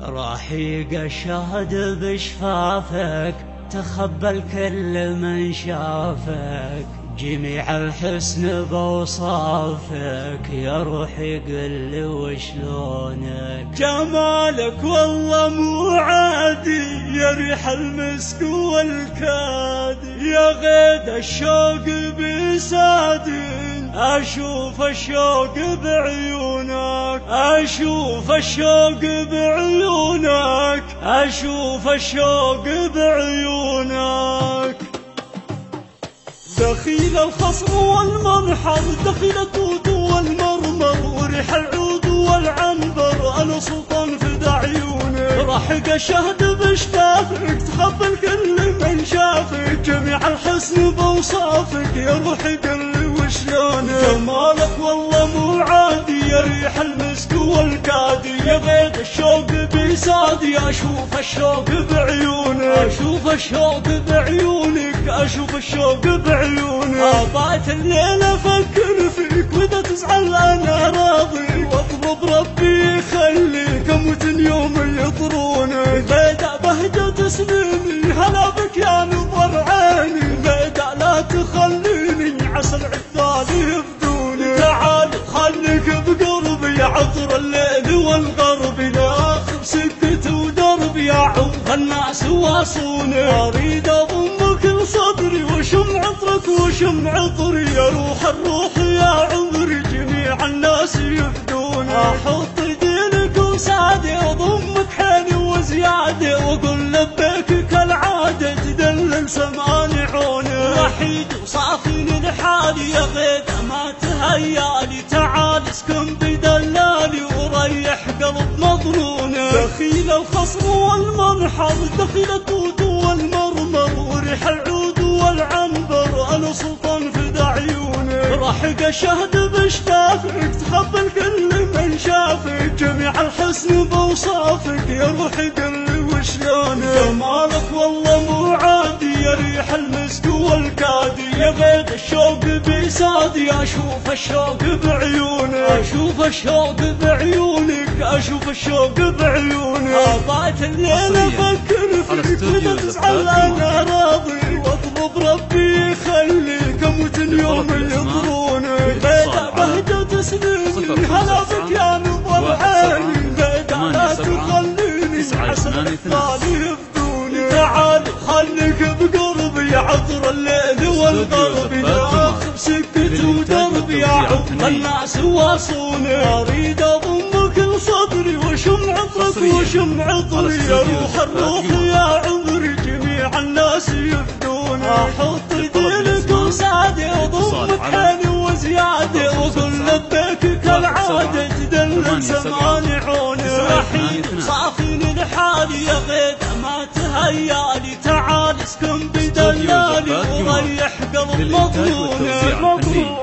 راحيق الشهد بشفافك، تخبل كل من شافك، جميع الحسن بوصافك، يا روحي قل لي وشلونك. جمالك والله مو عادي، يا ريح المسك والكادي، يا غيد الشوق بسادي، أشوف الشوق بعيونك، أشوف الشوق بعيونك، أشوف الشوق بعيونك. دخيل الخصم والمرحل، دخيل الدود والمرمر، وريح العود والعنبر، أنا سلطان فدى عيونك. راحق الشهد بشتافك، تخبل كل من شافك، جميع الحسن بوصافك، يا روحي قل لي وشلونك. جمالك والله مو عادي، يا ريح المسك والكادي، يا غيد الشوق بسادي، أشوف الشوق بعيونك، أشوف الشوق بعيونك، أشوف الشوق بعيونك. أضعت الليل أفكر فيك، وإذا تزعل أنا راضي، واطلب ربي يخليك أموت يوم يطرونك. غيدا بهجة سنيني، هلا بك يا نظر عيني، غيدا لا تخليني عسى العذال يفدوني. تعال خليك بقربي، عطر الليل والغرب، ناخذ سكة ودربي، يا عوض الناس واصوني. أريد أضمك لصدري، وشم عطرك وشم عطري، يا روح الروح يا عمري، جميع الناس يفدوني. أحط دينك وسادي، أضمك حيلي وزيادة، وأقول لبيك كالعادة، تدلل سمانعوني. وحيد وصافيني لحالي، يا غيد ما تهيالي، تعال اسكن بدلالي، وريح قلب مظنوني. دخيل الخصم والمرحل، دخيل الدود والمرمر، وريح العود والعنبر، أنا سلطان فدى عيونك. راحق الشهد بشتافك، تخبل كل من شافك، جميع الحسن بوصافك، يا روحي قل لي وشلونك. جمالك والله مو عادي، يا ريح المسك والكادي، يا غيد الشوق بسادي، أشوف الشوق بعيونك، أشوف الشوق بعيونك، أشوف الشوق بعيونك. أضعت الليل أفكر فيك، وإذا تزعل أنا راضي، واطلب ربي يخليك أموت يوم يطرونك. غيدا بهجة سنيني، هلا بك يا نظر عيني، غيدا لا تخليني عسى العذال يفدوني. تعال خليك بقربي، عطر الليل والغرب، ناخذ سكة ودربي، يا عوض الناس واصوني. أريد أضمك لصدري، وشم عطرك وشم عطري، يا روح الروح يا عمري، جميع الناس يفدوني. أحط دينك وسادي، أضمك حيلي وزيادة، وأقول لبيك كالعادة، تدلل سمانعوني. وحيد صافيني لحالي، يا غيد ما تهيالي، تعال اسكن بدلالي، وريح قلب مظنوني.